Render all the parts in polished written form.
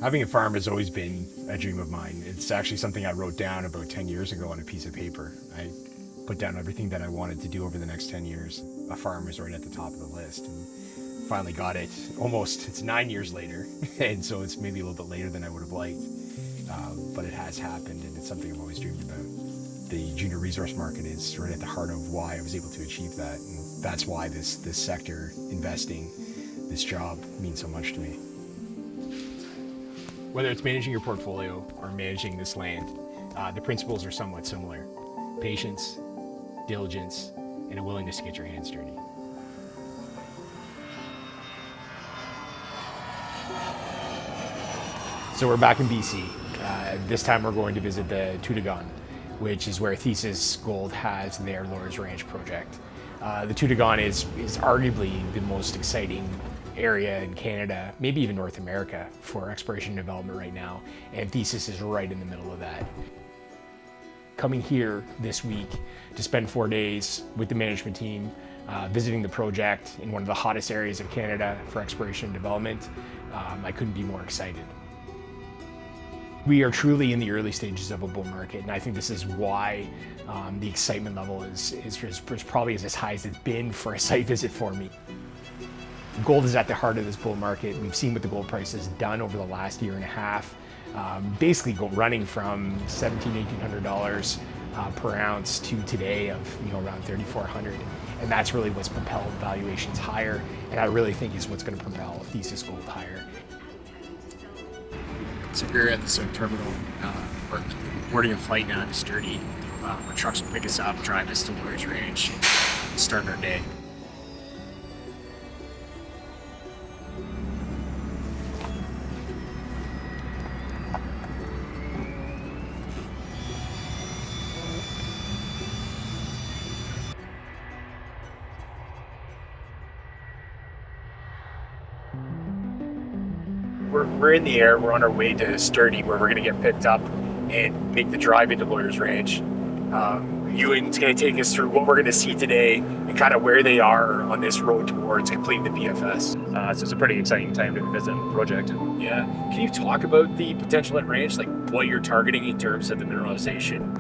Having a farm has always been a dream of mine. It's actually something I wrote down about 10 years ago on a piece of paper. I put down everything that I wanted to do over the next 10 years. A farm was right at the top of the list, and finally got it. It's 9 years later, and so it's maybe a little bit later than I would have liked. But it has happened, and it's something I've always dreamed about. The junior resource market is right at the heart of why I was able to achieve that, and that's why this sector, investing, this job means so much to me. Whether it's managing your portfolio or managing this land, the principles are somewhat similar. Patience, diligence, and a willingness to get your hands dirty. So we're back in BC. This time we're going to visit the Toodoggone, which is where Thesis Gold has their Lawyers Ranch project. The Toodoggone is arguably the most exciting area in Canada, maybe even North America, for exploration and development right now, and Thesis is right in the middle of that. Coming here this week to spend 4 days with the management team, visiting the project in one of the hottest areas of Canada for exploration and development, I couldn't be more excited. We are truly in the early stages of a bull market, and I think this is why the excitement level is probably as high as it's been for a site visit for me. Gold is at the heart of this bull market. We've seen what the gold price has done over the last year and a half, basically running from $1,700, $1,800 per ounce to today of around $3,400, and that's really what's propelled valuations higher, and I really think is what's going to propel Thesis Gold higher. So we're at the South Terminal. We're boarding a flight now to Sturdy. Our trucks will pick us up, drive us to Lawyers Ranch, and start our day. We're in the air. We're on our way to Sturdy, where we're going to get picked up and make the drive into Lawyers Ranch. Ewan's going to take us through what we're going to see today and kind of where they are on this road towards completing the PFS. So it's a pretty exciting time to visit the project. Yeah. Can you talk about the potential at Ranch, like what you're targeting in terms of the mineralization,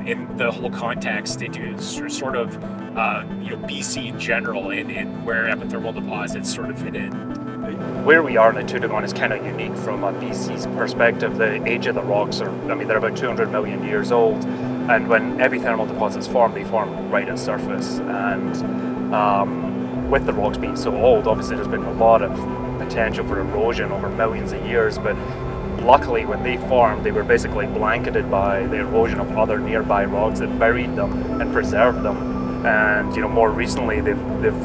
and the whole context into sort of BC in general, and where epithermal deposits sort of fit in? Where we are in the Toodoggone is kind of unique from a BC's perspective. The age of the rocks they're about 200 million years old, and when epithermal deposits form, they form right at surface. And with the rocks being so old, obviously there's been a lot of potential for erosion over millions of years, but luckily when they formed, they were basically blanketed by the erosion of other nearby rocks that buried them and preserved them. And more recently they've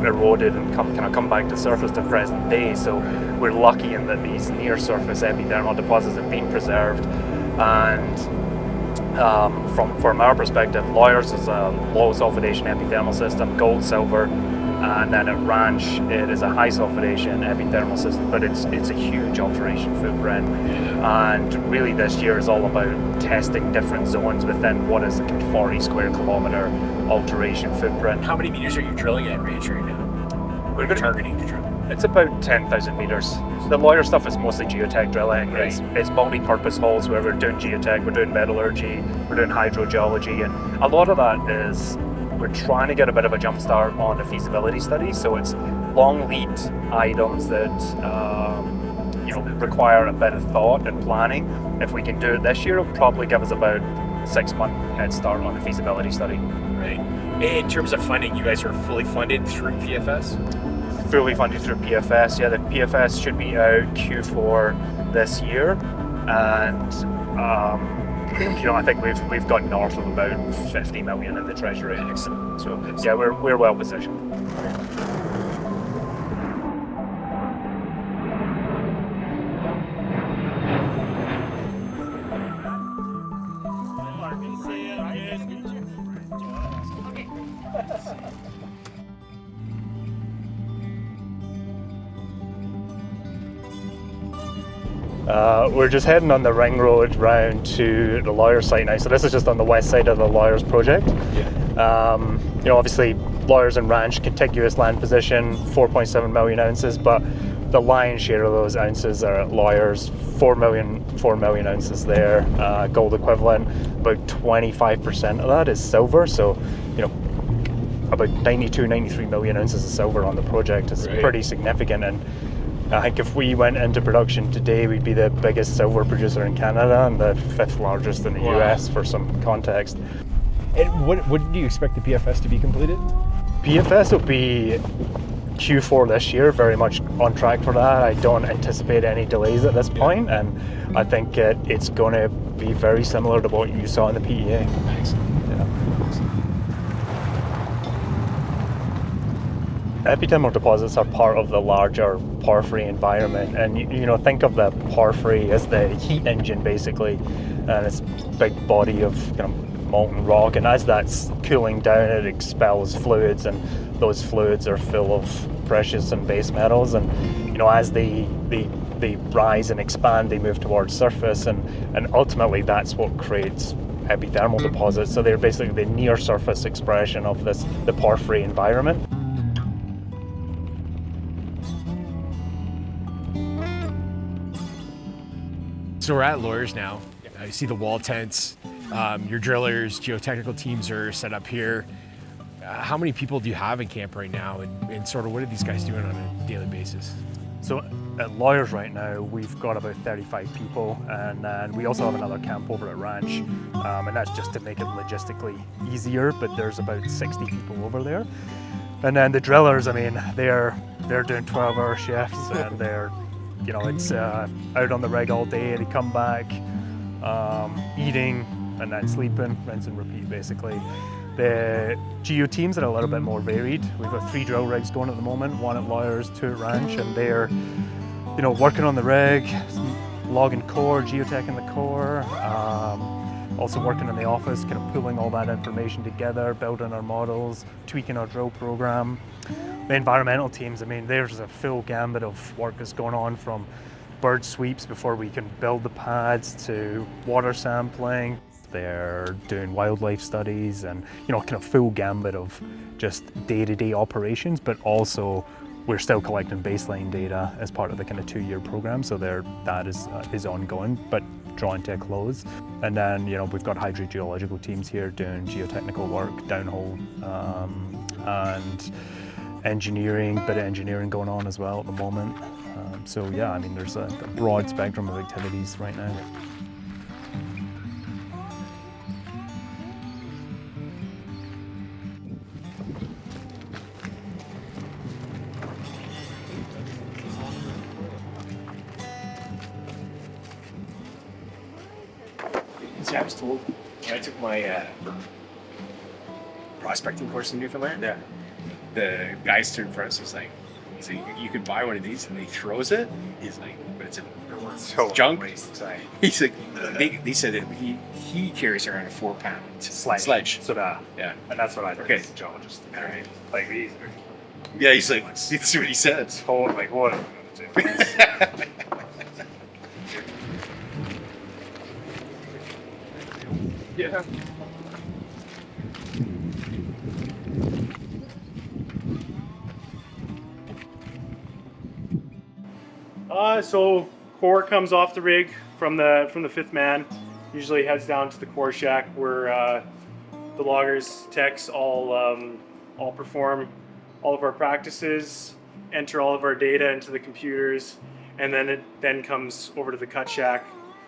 eroded and come back to surface to present day. So we're lucky in that these near surface epithermal deposits have been preserved. And from our perspective, Lawyers is a low sulfidation epithermal system, gold, silver, and then at Ranch it is a high sulfidation epithermal system, but it's a huge alteration footprint. And really this year is all about testing different zones within what is a 40 square kilometer alteration footprint. How many meters are you drilling at Ranch right now? What are you targeting to drill? It's about 10,000 meters. The Lawyer stuff is mostly geotech drilling. Right. It's multi-purpose holes where we're doing geotech, we're doing metallurgy, we're doing hydrogeology, and a lot of that is we're trying to get a bit of a jump start on the feasibility study. So it's long lead items that require a bit of thought and planning. If we can do it this year, it'll probably give us about 6-month head start on the feasibility study. Right. In terms of funding, you guys are fully funded through PFS? Fully funded through PFS. Yeah, the PFS should be out Q4 this year, and I think we've got north of about 50 million in the treasury. Excellent. So yeah, we're well positioned. We're just heading on the ring road round to the Lawyers site now. So this is just on the west side of the Lawyers project. Yeah. Obviously Lawyers and Ranch, contiguous land position, 4.7 million ounces, but the lion's share of those ounces are at Lawyers, 4 million ounces there, gold equivalent. About 25% of that is silver, so about 93 million ounces of silver on the project is pretty significant. And I think if we went into production today, we'd be the biggest silver producer in Canada and the 5th largest in the US, for some context. And what do you expect the PFS to be completed? PFS will be Q4 this year, very much on track for that. I don't anticipate any delays at this point, and I think it's going to be very similar to what you saw in the PEA. Nice. Epithermal deposits are part of the larger porphyry environment, and think of the porphyry as the heat engine basically, and it's a big body of molten rock, and as that's cooling down it expels fluids, and those fluids are full of precious and base metals, and as they rise and expand, they move towards surface, and ultimately that's what creates epithermal deposits. So they're basically the near surface expression of the porphyry environment. So we're at Lawyers now. I see the wall tents. Your drillers, geotechnical teams are set up here. How many people do you have in camp right now, and sort of what are these guys doing on a daily basis? So at Lawyers right now, we've got about 35 people, and then we also have another camp over at Ranch, and that's just to make it logistically easier, but there's about 60 people over there. And then the drillers, I mean, they're doing 12-hour shifts, and they're it's out on the rig all day. They come back, eating, and then sleeping, rinse and repeat basically. The geo teams are a little bit more varied. We've got 3 drill rigs going at the moment, 1 at Lawyers, 2 at Ranch, and they're working on the rig, logging core, geoteching the core, also working in the office, kind of pulling all that information together, building our models, tweaking our drill program. The environmental teams, I mean, there's a full gambit of work that's going on, from bird sweeps before we can build the pads to water sampling. They're doing wildlife studies and, kind of full gambit of just day-to-day operations, but also we're still collecting baseline data as part of the kind of 2-year program. So that is ongoing, but drawing to a close. And then, we've got hydrogeological teams here doing geotechnical work, downhole, and engineering, bit of engineering going on as well at the moment. So yeah, I mean, there's a broad spectrum of activities right now. See, I was told when I took my prospecting course in Newfoundland, the guy stood in front of us, he's like, you could buy one of these, and he throws it. He's like, but it's junk. He's like, they said that he carries around a 4-pound sledge. So yeah, and that's what I did. Okay. Geologist. All right. Like these. Yeah, he's like, see what he said. Like what? Yeah. So core comes off the rig from the 5th man, usually heads down to the core shack where the loggers, techs all perform all of our practices, enter all of our data into the computers, and then it then comes over to the cut shack,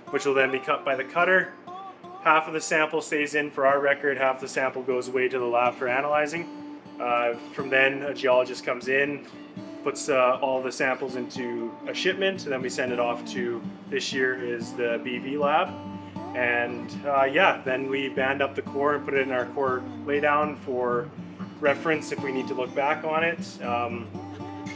which will then be cut by the cutter. Half of the sample stays in for our record, half the sample goes away to the lab for analyzing. From then, a geologist comes in, puts all the samples into a shipment, and then we send it off to, this year is the BV lab. And then we band up the core and put it in our core laydown for reference if we need to look back on it.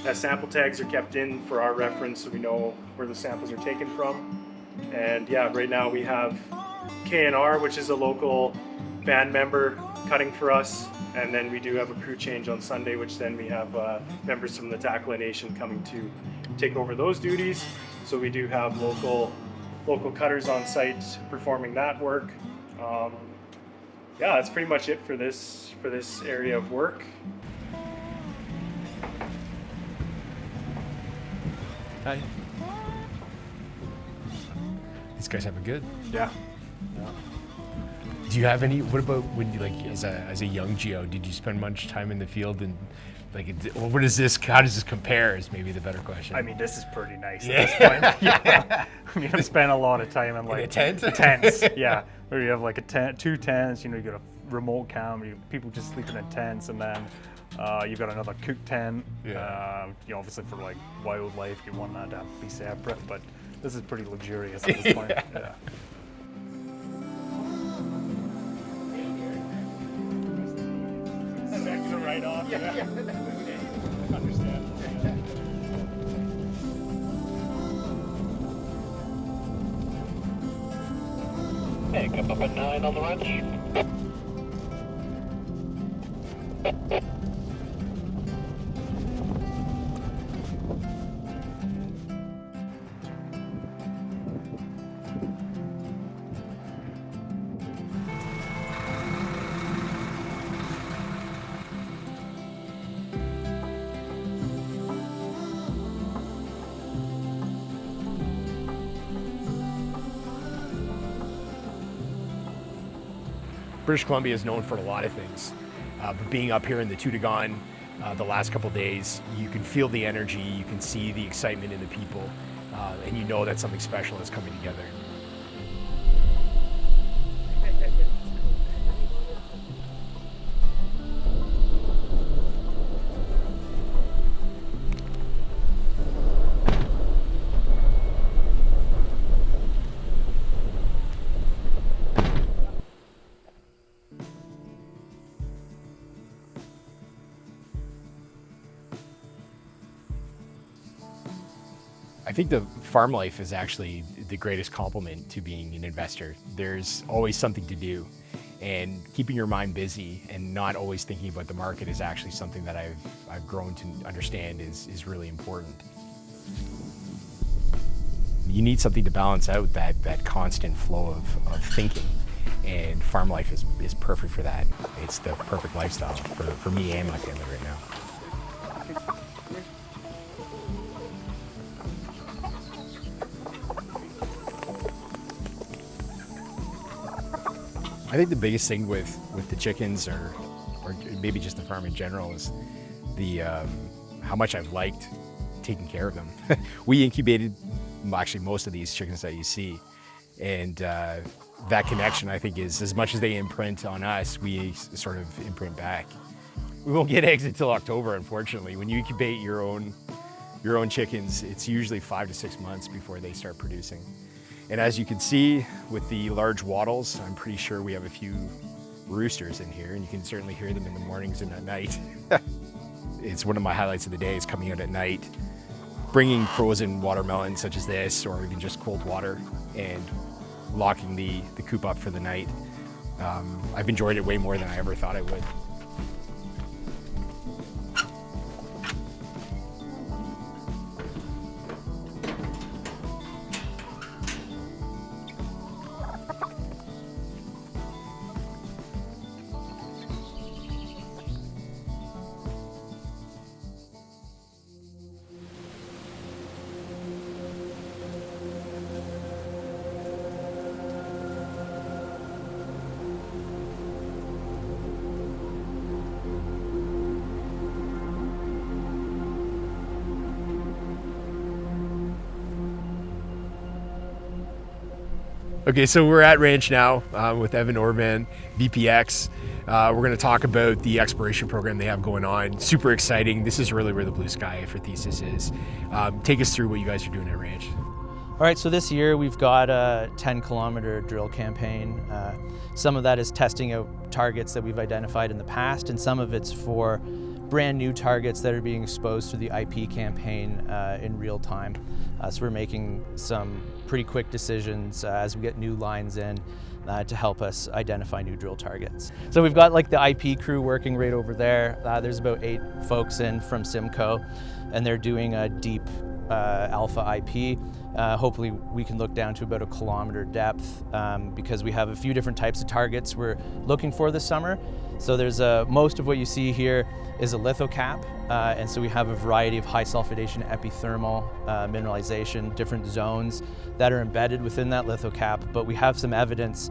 As sample tags are kept in for our reference so we know where the samples are taken from. And right now we have K&R, which is a local band member, cutting for us, and then we do have a crew change on Sunday, which then we have members from the Takla Nation coming to take over those duties. So we do have local cutters on site performing that work. That's pretty much it for this area of work. Hi. These guys have it good. Yeah. Do you have any? What about when you as a young geo? Did you spend much time in the field and what is this? How does this compare? Is maybe the better question. I mean, this is pretty nice at this point. Yeah. I mean, I spent a lot of time in a tent? Tents. Yeah, where you have like a tent, 2 tents. You know, you got a remote cam. People just sleeping in tents, and then you've got another cook tent. Yeah. You know, obviously for like wildlife, you want that to be separate, but this is pretty luxurious at this point. Yeah. Right off. Yeah. Understand. Hey, come up at 9 on the ranch. British Columbia is known for a lot of things, but being up here in the Toodoggone the last couple days, you can feel the energy, you can see the excitement in the people, and you know that something special is coming together. I think the farm life is actually the greatest compliment to being an investor. There's always something to do, and keeping your mind busy and not always thinking about the market is actually something that I've grown to understand is really important. You need something to balance out that constant flow of thinking, and farm life is perfect for that. It's the perfect lifestyle for me and my family right now. I think the biggest thing with the chickens or maybe just the farm in general is the how much I've liked taking care of them. We incubated actually most of these chickens that you see, and that connection I think is as much as they imprint on us, we sort of imprint back. We won't get eggs until October, unfortunately. When you incubate your own chickens, it's usually 5 to 6 months before they start producing. And as you can see with the large wattles, I'm pretty sure we have a few roosters in here, and you can certainly hear them in the mornings and at night. It's one of my highlights of the day is coming out at night, bringing frozen watermelon such as this, or even just cold water, and locking the coop up for the night. I've enjoyed it way more than I ever thought I would. Okay, so we're at Ranch now with Evan Orban, VPX. We're going to talk about the exploration program they have going on. Super exciting. This is really where the blue sky for Thesis is. Take us through what you guys are doing at Ranch. All right, so this year we've got a 10-kilometer drill campaign. Some of that is testing out targets that we've identified in the past, and some of it's for brand new targets that are being exposed through the IP campaign in real time. So we're making some pretty quick decisions as we get new lines in to help us identify new drill targets. So we've got like the IP crew working right over there. There's about 8 folks in from Simcoe, and they're doing a deep alpha IP. Hopefully we can look down to about 1 kilometer depth because we have a few different types of targets we're looking for this summer. So there's most of what you see here is a lithocap, and so we have a variety of high sulfidation epithermal mineralization, different zones that are embedded within that lithocap, but we have some evidence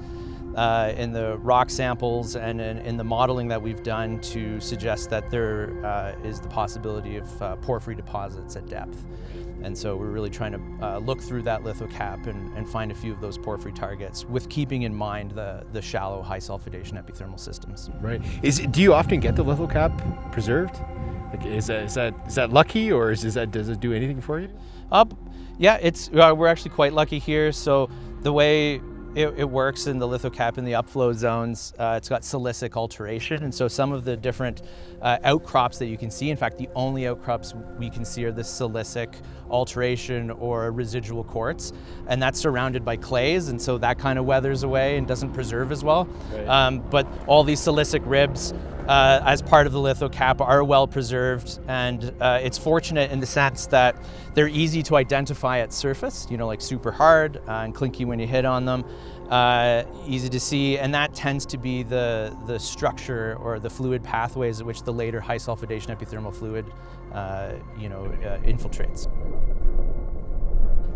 in the rock samples and in the modeling that we've done to suggest that there is the possibility of porphyry deposits at depth. And so we're really trying to look through that lithocap and find a few of those porphyry targets with keeping in mind the shallow high sulfidation epithermal systems. Right. Do you often get the lithocap preserved? Like, is that lucky, or does it do anything for you? Yeah, we're actually quite lucky here. So the way it works in the lithocap in the upflow zones, it's got silicic alteration, and so some of the different outcrops that you can see, in fact the only outcrops we can see are the silicic alteration or residual quartz, and that's surrounded by clays, and so that kind of weathers away and doesn't preserve as well. Right. But all these silicic ribs as part of the lithocap are well preserved, and it's fortunate in the sense that they're easy to identify at surface, like super hard and clinky when you hit on them, easy to see, and that tends to be the structure or the fluid pathways at which the later high sulfidation epithermal fluid infiltrates.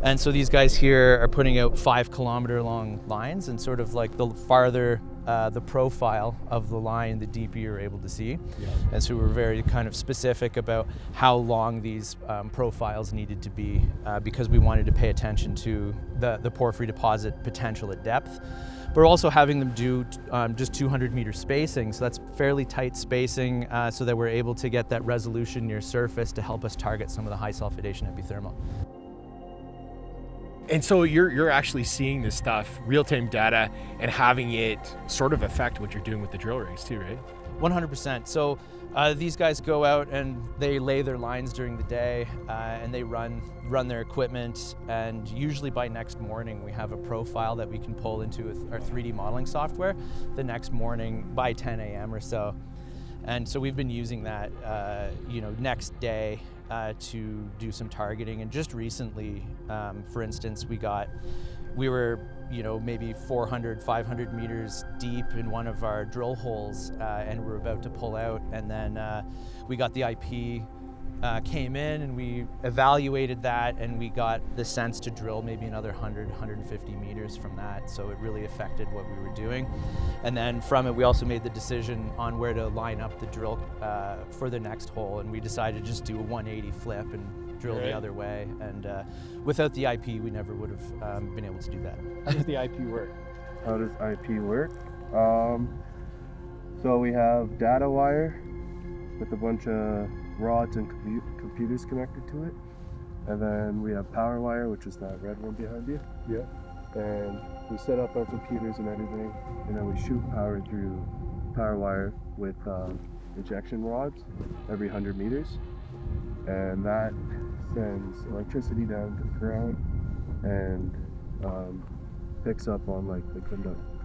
And so these guys here are putting out 5 kilometer long lines, and sort of like the farther the profile of the line, the deeper you're able to see. Yeah. And so we're very kind of specific about how long these profiles needed to be because we wanted to pay attention to the porphyry deposit potential at depth. But we're also having them do just 200 meter spacing, so that's fairly tight spacing so that we're able to get that resolution near surface to help us target some of the high sulfidation epithermal. And so you're actually seeing this stuff, real-time data, and having it sort of affect what you're doing with the drill rigs too, right? 100%. So these guys go out and they lay their lines during the day and they run their equipment, and usually by next morning we have a profile that we can pull into our 3D modeling software the next morning by 10 a.m. or so. And so we've been using that, next day to do some targeting. And just recently, for instance, we were maybe 400, 500 meters deep in one of our drill holes, and we're about to pull out. And then we got the IP, came in, and we evaluated that, and we got the sense to drill maybe another 100, 150 meters from that. So it really affected what we were doing. And then from it, we also made the decision on where to line up the drill for the next hole, and we decided to just do a 180 flip and drill the other way. And without the IP, we never would have been able to do that. How does the IP work? How does IP work? So we have data wire with a bunch of rods and computers connected to it. And then we have power wire, which is that red one behind you. Yeah. And we set up our computers and everything, and then we shoot power through power wire with ejection rods every 100 meters. And that sends electricity down to the ground and picks up on like the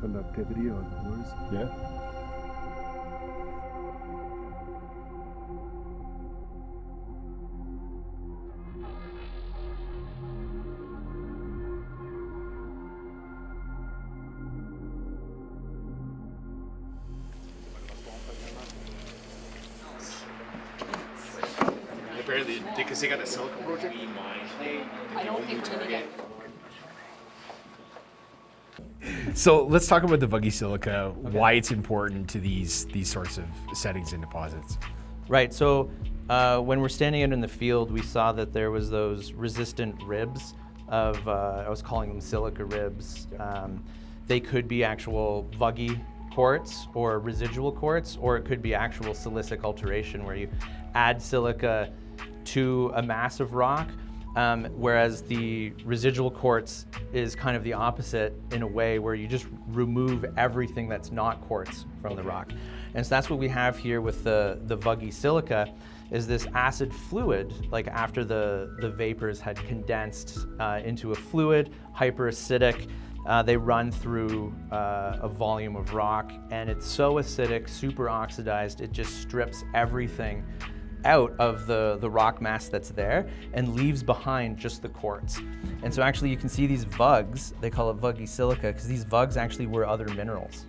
conductivity on cores. Yeah. Apparently, because they got a silica project. I don't think we're gonna get. So let's talk about the vuggy silica. Okay. Why it's important to these sorts of settings and deposits. Right. So when we're standing out in the field, we saw that there was those resistant ribs of I was calling them silica ribs. They could be actual vuggy quartz or residual quartz, or it could be actual silicic alteration where you add silica to a mass of rock, whereas the residual quartz is kind of the opposite in a way where you just remove everything that's not quartz from the rock. And so that's what we have here with the vuggy silica, is this acid fluid, like after the vapors had condensed into a fluid, hyperacidic. They run through a volume of rock, and it's so acidic, super oxidized, it just strips everything out of the rock mass that's there and leaves behind just the quartz. And so actually you can see these vugs, they call it vuggy silica, because these vugs actually were other minerals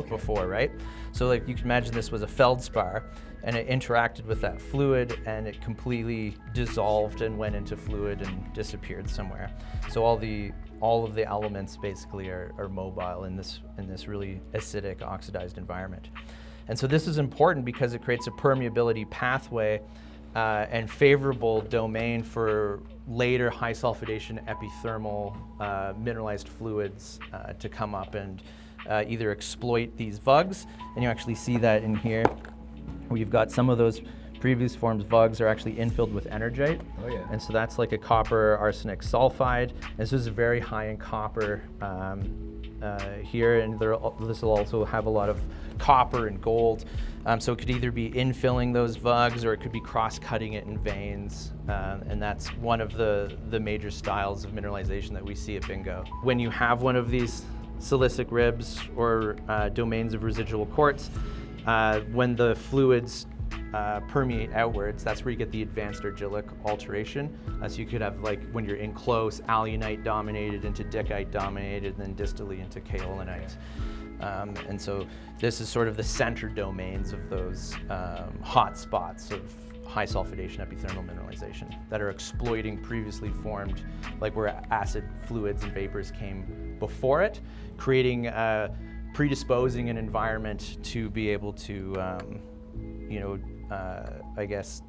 before, right? So like you can imagine this was a feldspar and it interacted with that fluid and it completely dissolved and went into fluid and disappeared somewhere. So all of the elements basically are mobile in this really acidic, oxidized environment. And so this is important because it creates a permeability pathway and favorable domain for later high sulfidation epithermal mineralized fluids to come up and either exploit these vugs, and you actually see that in here where you've got some of those previous forms vugs are actually infilled with energite. Oh yeah. And so that's like a copper arsenic sulfide. And this is very high in copper here, and this will also have a lot of copper and gold. So it could either be infilling those vugs or it could be cross-cutting it in veins. And that's one of the major styles of mineralization that we see at Bingo. When you have one of these silicic ribs or domains of residual quartz, when the fluids permeate outwards, that's where you get the advanced argillic alteration. So you could have, like, when you're in close, alunite dominated into dickite dominated, and then distally into kaolinite. And so this is sort of the center domains of those hot spots of high sulfidation epithermal mineralization that are exploiting previously formed, like where acid fluids and vapors came before it, creating, predisposing an environment to be able to, I guess,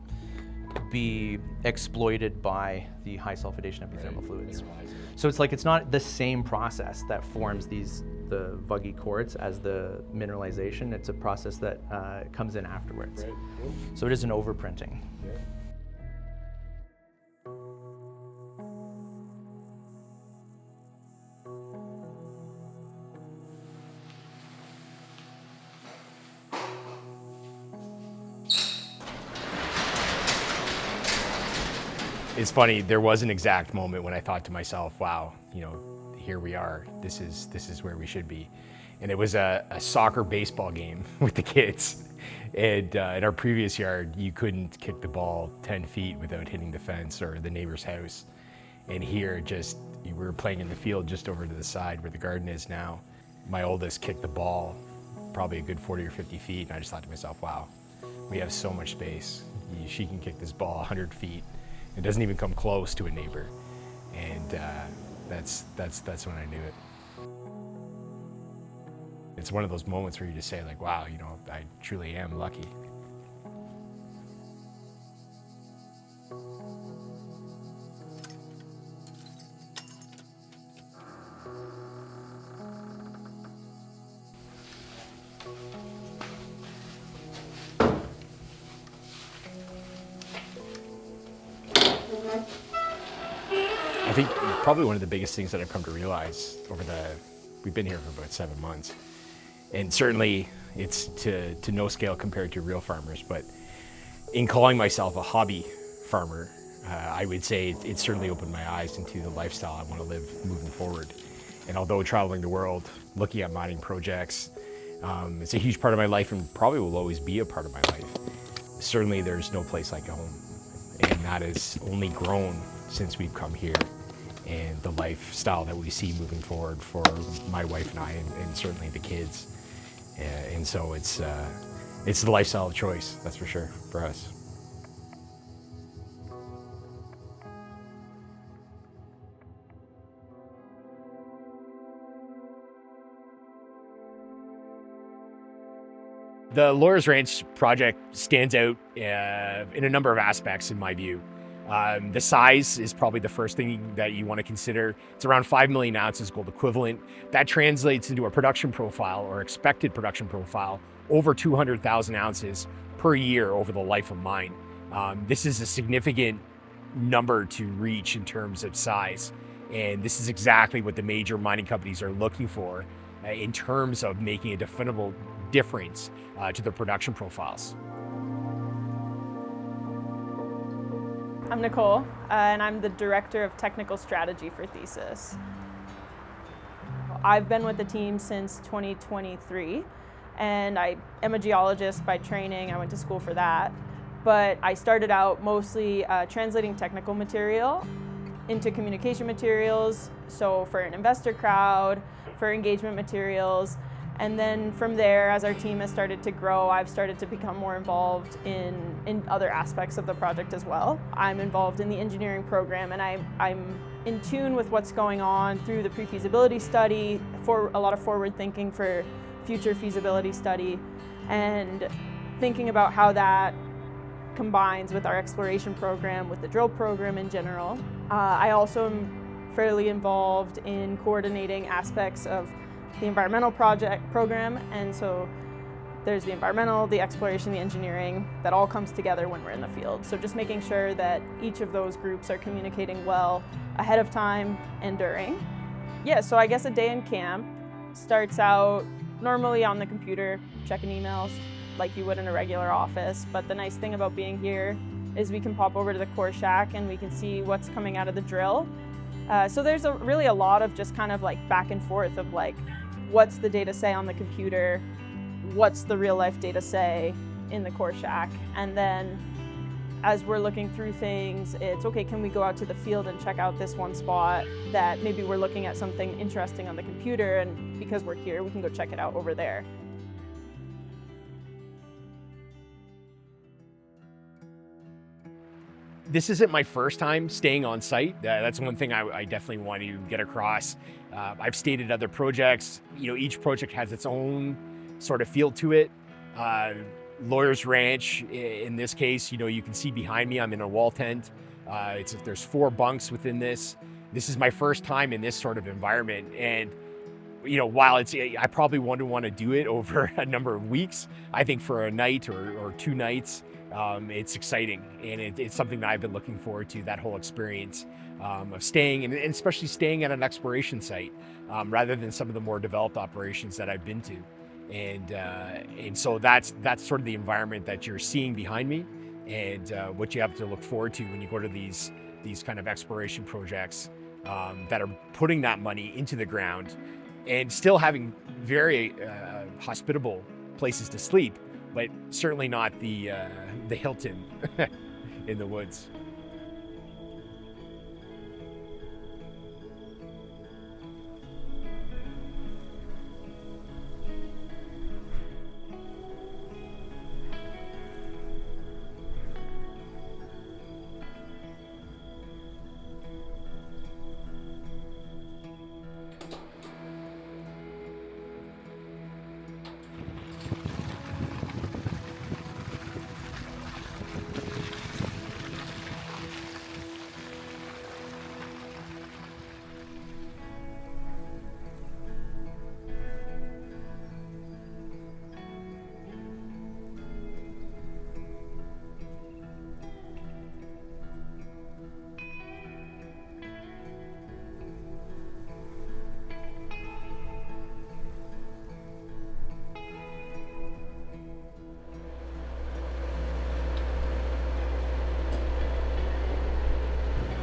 be exploited by the high sulfidation epithermal fluids. So it's like, it's not the same process that forms the vuggy quartz as the mineralization. It's a process that comes in afterwards. Right. So it is an overprinting. Yeah. It's funny, there was an exact moment when I thought to myself, wow, here we are, this is where we should be. And it was a soccer baseball game with the kids. And in our previous yard, you couldn't kick the ball 10 feet without hitting the fence or the neighbor's house. And here, we were playing in the field just over to the side where the garden is now. My oldest kicked the ball probably a good 40 or 50 feet, and I just thought to myself, wow, we have so much space. She can kick this ball 100 feet. It doesn't even come close to a neighbor. And that's when I knew it. It's one of those moments where you just say, like, wow, I truly am lucky. I think probably one of the biggest things that I've come to realize we've been here for about 7 months, and certainly it's to no scale compared to real farmers, but in calling myself a hobby farmer, I would say it certainly opened my eyes into the lifestyle I want to live moving forward. And although traveling the world, looking at mining projects, it's a huge part of my life and probably will always be a part of my life. Certainly there's no place like home, and that has only grown since we've come here, and the lifestyle that we see moving forward for my wife and I, and certainly the kids. And so it's the lifestyle of choice, that's for sure, for us. The Lawyer's Ranch project stands out in a number of aspects, in my view. The size is probably the first thing that you want to consider. It's around 5 million ounces gold equivalent. That translates into a production profile, or expected production profile, over 200,000 ounces per year over the life of mine. This is a significant number to reach in terms of size. And this is exactly what the major mining companies are looking for in terms of making a definable difference to their production profiles. I'm Nicole, and I'm the Director of Technical Strategy for Thesis. I've been with the team since 2023, and I am a geologist by training. I went to school for that. but I started out mostly translating technical material into communication materials, so for an investor crowd, for engagement materials. And then from there, as our team has started to grow, I've started to become more involved in other aspects of the project as well. I'm involved in the engineering program, and I'm in tune with what's going on through the pre-feasibility study, for a lot of forward thinking for future feasibility study, and thinking about how that combines with our exploration program, with the drill program in general. I also am fairly involved in coordinating aspects of the environmental program, and so there's the environmental, the exploration, the engineering, that all comes together when we're in the field. So just making sure that each of those groups are communicating well ahead of time and during. Yeah, so I guess a day in camp starts out normally on the computer, checking emails like you would in a regular office, but the nice thing about being here is we can pop over to the core shack and we can see what's coming out of the drill. So there's really a lot of just kind of like back and forth of like, what's the data say on the computer? What's the real life data say in the core shack? And then as we're looking through things, it's okay, can we go out to the field and check out this one spot that maybe we're looking at something interesting on the computer, and because we're here, we can go check it out over there. This isn't my first time staying on site. That's one thing I definitely want to get across. I've stayed at other projects. You know, each project has its own sort of feel to it. Lawyer's Ranch, in this case, you know, you can see behind me, I'm in a wall tent. There's 4 bunks within this. This is my first time in this sort of environment. And, you know, while I probably wouldn't want to do it over a number of weeks, I think for a night or 2 nights, it's exciting, and it's something that I've been looking forward to, that whole experience of staying, and especially staying at an exploration site rather than some of the more developed operations that I've been to. And so that's sort of the environment that you're seeing behind me, and what you have to look forward to when you go to these kind of exploration projects that are putting that money into the ground and still having very hospitable places to sleep, but certainly not the Hilton in the woods.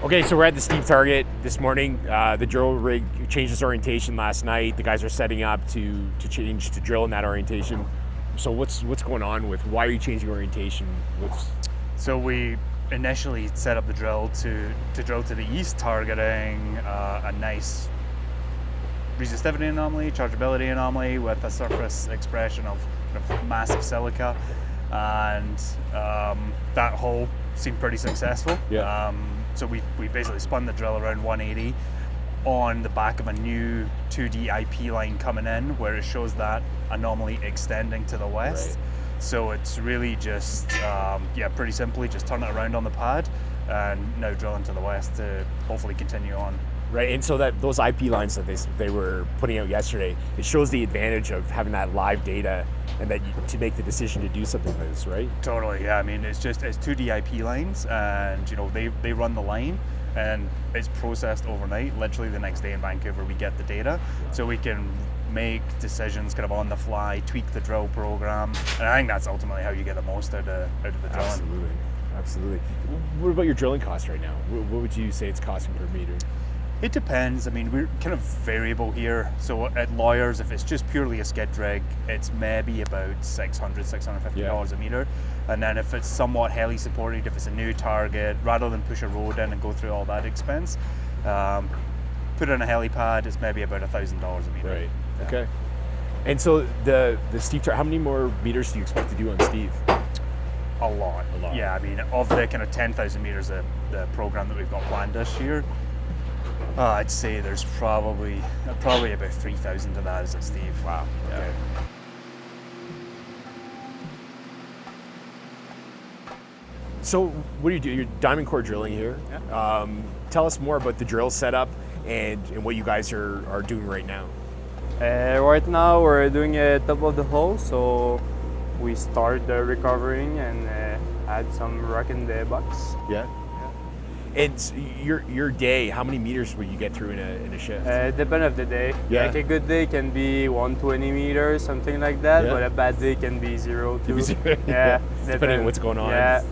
Okay, so we're at the Steve target this morning. The drill rig changed its orientation last night. The guys are setting up to change to drill in that orientation. So what's going on with, why are you changing orientation? So we initially set up the drill to drill to the east, targeting a nice resistivity anomaly, chargeability anomaly with a surface expression of massive silica, and that hole seemed pretty successful. Yeah. So we basically spun the drill around 180 on the back of a new 2D IP line coming in, where it shows that anomaly extending to the west. Right. So it's really just, pretty simply just turn it around on the pad and now drilling to the west to hopefully continue on. Right, and so that those IP lines that they were putting out yesterday, it shows the advantage of having that live data and that to make the decision to do something like this, right? Totally, yeah. I mean, it's 2D IP lines, and you know they run the line, and it's processed overnight. Literally the next day in Vancouver, we get the data, so we can make decisions kind of on the fly, tweak the drill program, and I think that's ultimately how you get the most out of the drilling. Absolutely. What about your drilling costs right now? What would you say it's costing per meter? It depends. I mean, we're kind of variable here. So at Lawyers, if it's just purely a skid rig, it's maybe about $650 a meter. And then if it's somewhat heli supported, if it's a new target, rather than push a road in and go through all that expense, put in a helipad, it's maybe about $1,000 a meter. Right. Yeah. Okay. And so the Steve, how many more meters do you expect to do on Steve? A lot. Yeah, I mean, of the kind of 10,000 meters the program that we've got planned this year, I'd say there's probably about 3,000 of that is at Steve. Wow. Yeah. Okay. So what do you do? You're diamond core drilling here. Yeah. Tell us more about the drill setup and what you guys are doing right now. Right now we're doing a top of the hole, so we start the recovering and add some rock in the box. Yeah. And your day, how many meters will you get through in a shift? Depends of the day. Yeah. Like a good day can be 120 meters, something like that, Yeah. but a bad day can be 0 Could be too. zero. Yeah. Depending on what's going on. Yeah.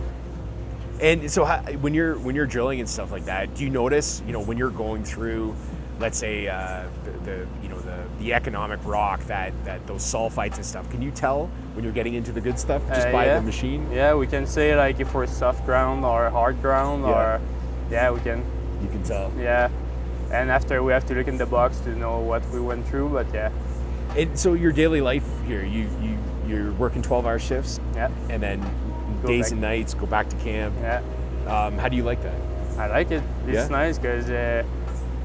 And so when you're drilling and stuff like that, do you notice, when you're going through, let's say the economic rock that those sulfites and stuff, can you tell when you're getting into the good stuff just by the machine? Yeah, we can say like if we're soft ground or hard ground or we can. You can tell. Yeah. And after we have to look in the box to know what we went through, but yeah. And so your daily life here, you're working 12-hour shifts, Yeah. and then Go days back. and nights, go back to camp. Yeah. How do you like that? I like it. It's Yeah? nice because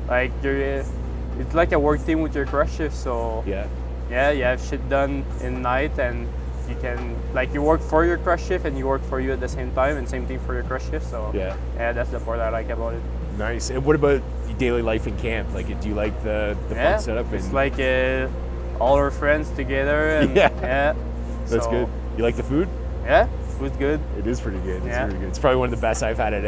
like it's like a work team with your crush shift. So Yeah. yeah, you have shit done in night, and you can you work for your crush shift and you work for you at the same time, and same thing for your crush shift. So Yeah. that's the part I like about it. Nice. And what about your daily life in camp? Like, do you like the bunk setup? It's and like all our friends together. And, Yeah. That's So, good. You like the food? Yeah, food's good. It is pretty good. It's Yeah. really good. It's probably one of the best I've had at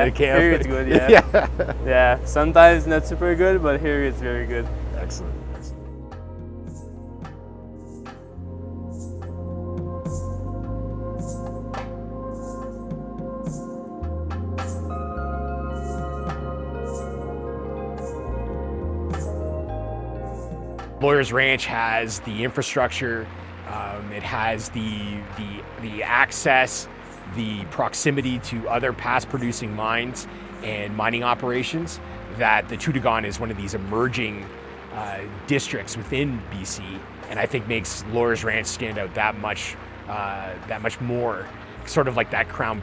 a camp. Here it's good. Yeah. Yeah. Yeah. Sometimes not super good, but here it's very good. Excellent. Lawyers Ranch has the infrastructure, it has the access, the proximity to other past producing mines and mining operations, that the Toodoggone is one of these emerging districts within BC, and I think makes Lawyers Ranch stand out that much more, sort of like that crown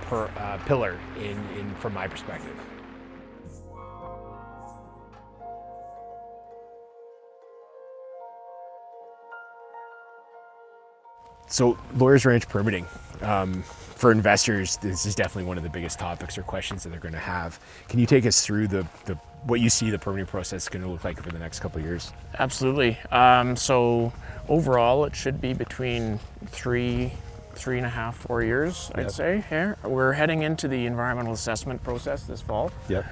pillar in from my perspective. So Lawyers Ranch permitting, for investors, this is definitely one of the biggest topics or questions that they're going to have. Can you take us through the what you see the permitting process is going to look like over the next couple of years? Absolutely. So overall, it should be between 3.5, 4 years, I'd say. Here, we're heading into the environmental assessment process this fall. Yep.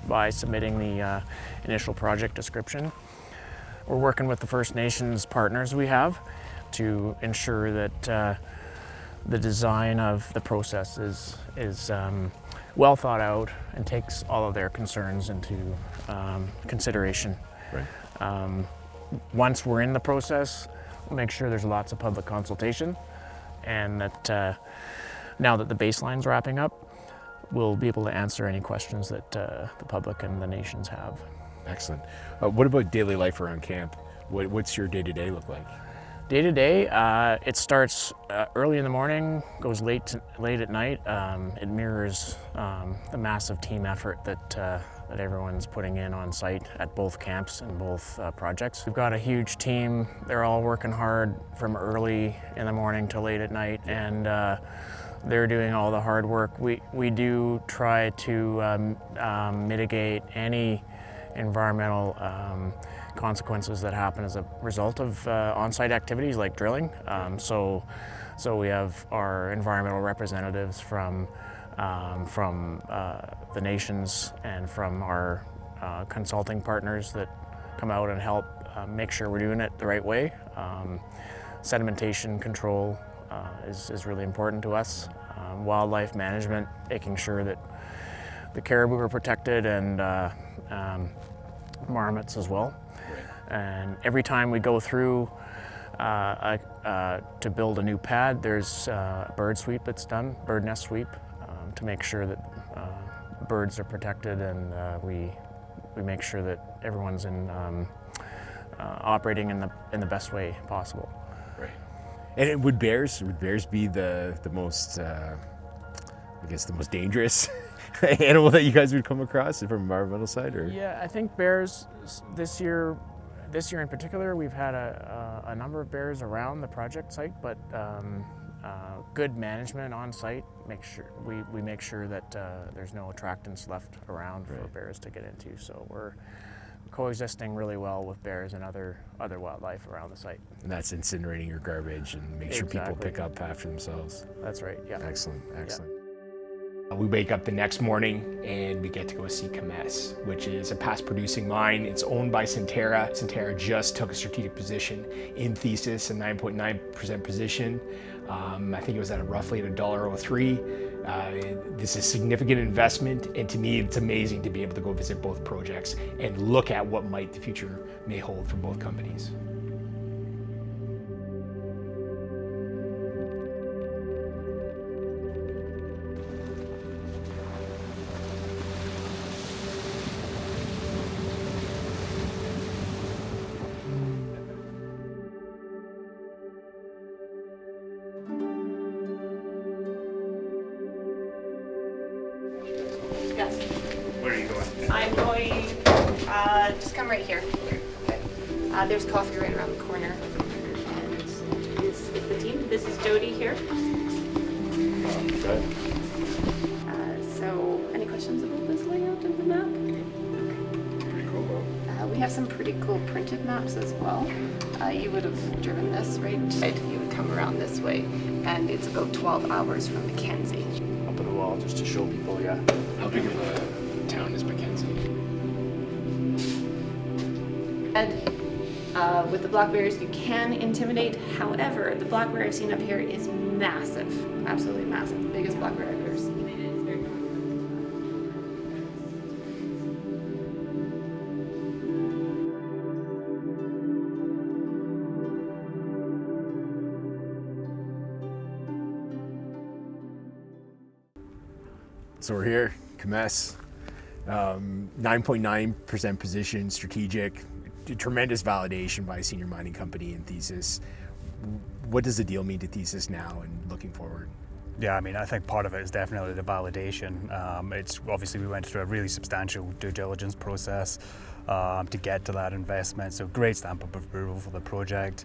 By submitting the initial project description. We're working with the First Nations partners we have to ensure that the design of the process is well thought out and takes all of their concerns into consideration. Right. Once we're in the process, we'll make sure there's lots of public consultation, and that now that the baseline's wrapping up, we'll be able to answer any questions that the public and the nations have. Excellent. What about daily life around camp? What's your day-to-day look like? Day to day, it starts early in the morning, goes late at night. It mirrors the massive team effort that everyone's putting in on site at both camps and both projects. We've got a huge team. They're all working hard from early in the morning to late at night, and they're doing all the hard work. We do try to mitigate any environmental consequences that happen as a result of on-site activities like drilling. So we have our environmental representatives from the nations and from our consulting partners that come out and help make sure we're doing it the right way. Sedimentation control is really important to us. Wildlife management, making sure that the caribou are protected and marmots as well. And every time we go through to build a new pad, there's a bird sweep that's done, bird nest sweep, to make sure that birds are protected, and we make sure that everyone's operating in the best way possible. Right. And would bears be the most, I guess, the most dangerous animal that you guys would come across from environmental side? Or? Yeah, I think bears this year in particular, we've had a number of bears around the project site, but good management on site. We make sure that there's no attractants left around for bears to get into. So we're coexisting really well with bears and other wildlife around the site. And that's incinerating your garbage and make sure people pick up after themselves. That's right. Yeah. Excellent. Excellent. Yeah. We wake up the next morning and we get to go see Kemess, which is a past producing mine. It's owned by Centerra. Centerra just took a strategic position in Thesis, a 9.9% position. I think it was at roughly at $1.03. This is significant investment, and to me, it's amazing to be able to go visit both projects and look at what the future may hold for both companies. Where are you going? I'm going, just come right here. There's coffee right around the corner. And this is the team. This is Jody here. Okay. So, any questions about this layout of the map? Pretty cool. We have some pretty cool printed maps as well. You would have driven this, right? You would come around this way, and it's about 12 hours from Mackenzie. Up on the wall, just to show people, yeah. How big of a town is Mackenzie? And with the black bears, you can intimidate. However, the black bear I've seen up here is massive, absolutely massive. The biggest black bear I've ever seen. It is very So we're here, Kemess, 9.9% position, strategic, tremendous validation by a senior mining company in Thesis. What does the deal mean to Thesis now and looking forward? Yeah, I mean, I think part of it is definitely the validation. It's obviously we went through a really substantial due diligence process to get to that investment. So great stamp of approval for the project.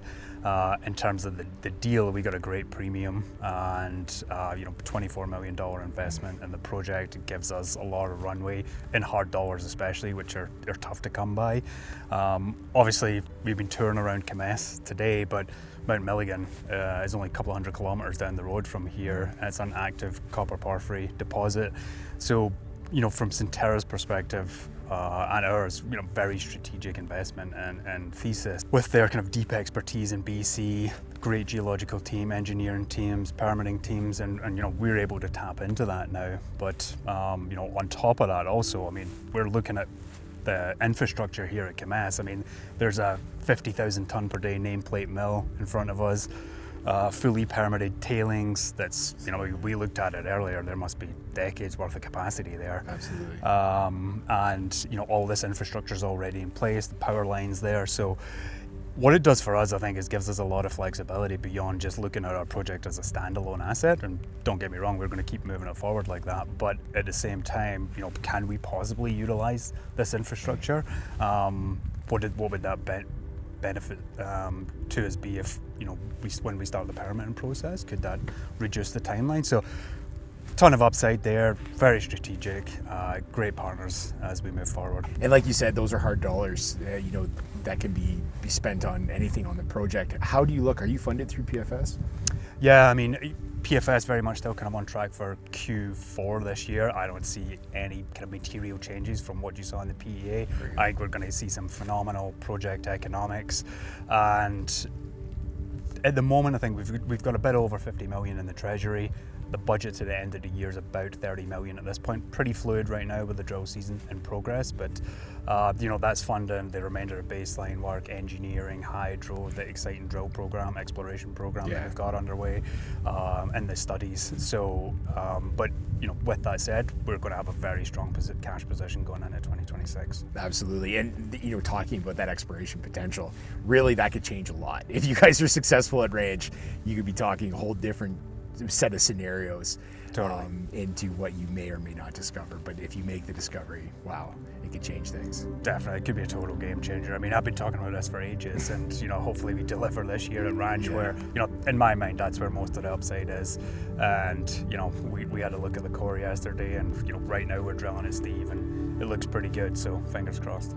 In terms of the deal, we got a great premium and $24 million investment in the project. It gives us a lot of runway in hard dollars, especially, which are tough to come by. Obviously, we've been touring around Kemess today, but Mount Milligan is only a couple hundred kilometers down the road from here, and it's an active copper porphyry deposit. So, from Centerra's perspective and ours, very strategic investment and Thesis with their kind of deep expertise in BC, great geological team, engineering teams, permitting teams, and we're able to tap into that now. But on top of that, also, I mean, we're looking at the infrastructure here at Kemess. I mean, there's a 50,000 ton per day nameplate mill in front of us, fully permitted tailings. That's, we looked at it earlier, there must be decades worth of capacity there. Absolutely. And all this infrastructure is already in place, the power lines there. So what it does for us, I think, is gives us a lot of flexibility beyond just looking at our project as a standalone asset. And don't get me wrong, we're going to keep moving it forward like that. But at the same time, can we possibly utilize this infrastructure? What would that benefit to us be if when we start the permitting process? Could that reduce the timeline? So, ton of upside there, very strategic, great partners as we move forward. And like you said, those are hard dollars, that can be spent on anything on the project. How do you look? Are you funded through PFS? Yeah, I mean, PFS very much still kind of on track for Q4 this year. I don't see any kind of material changes from what you saw in the PEA. I think we're going to see some phenomenal project economics. And at the moment, I think we've got a bit over 50 million in the treasury. the budget to the end of the year is about 30 million at this point. Pretty fluid right now with the drill season in progress, but that's funding the remainder of baseline work, engineering, hydro, the exciting drill program, exploration program that we've got underway, and the studies. So, but with that said, we're going to have a very strong cash position going into 2026. Absolutely. And talking about that exploration potential, really that could change a lot. If you guys are successful at Range, you could be talking a whole different set of scenarios into what you may or may not discover. But if you make the discovery, wow, it could change things. Definitely, it could be a total game changer. I mean, I've been talking about this for ages, and hopefully we deliver this year at Ranch, where in my mind that's where most of the upside is. And we had a look at the core yesterday, and right now we're drilling at Steve, and it looks pretty good. So fingers crossed.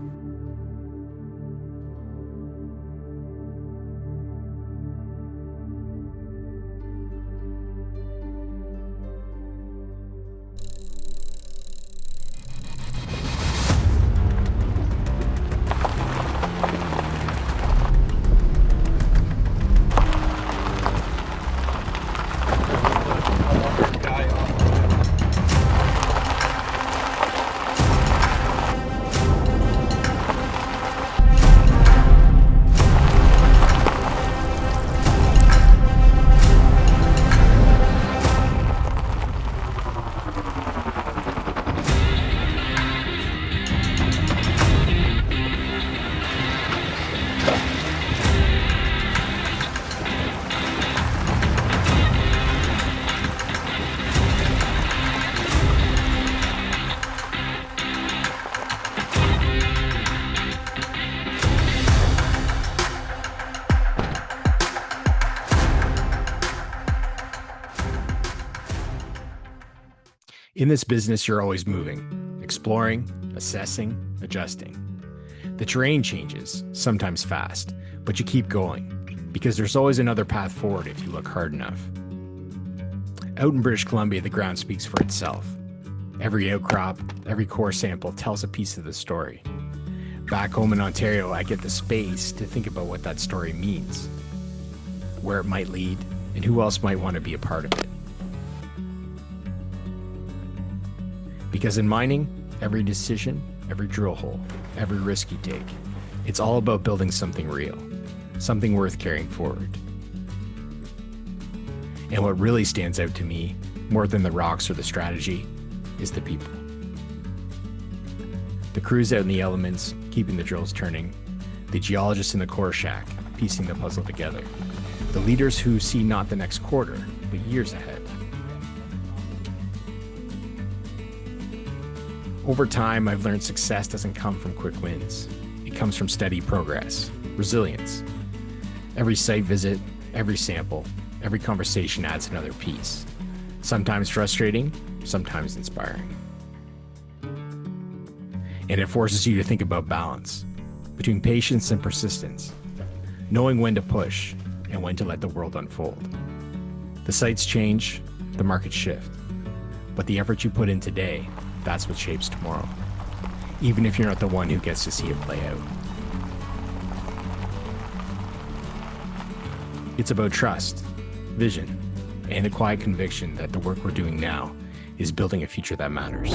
In this business, you're always moving, exploring, assessing, adjusting. The terrain changes, sometimes fast, but you keep going, because there's always another path forward if you look hard enough. Out in British Columbia, the ground speaks for itself. Every outcrop, every core sample tells a piece of the story. Back home in Ontario, I get the space to think about what that story means, where it might lead, and who else might want to be a part of it. Because in mining, every decision, every drill hole, every risk you take, it's all about building something real, something worth carrying forward. And what really stands out to me, more than the rocks or the strategy, is the people. The crews out in the elements, keeping the drills turning, the geologists in the core shack, piecing the puzzle together, the leaders who see not the next quarter, but years ahead. Over time, I've learned success doesn't come from quick wins. It comes from steady progress, resilience. Every site visit, every sample, every conversation adds another piece. Sometimes frustrating, sometimes inspiring. And it forces you to think about balance between patience and persistence, knowing when to push and when to let the world unfold. The sites change, the markets shift, but the effort you put in today, that's what shapes tomorrow, even if you're not the one who gets to see it play out. It's about trust, vision, and the quiet conviction that the work we're doing now is building a future that matters.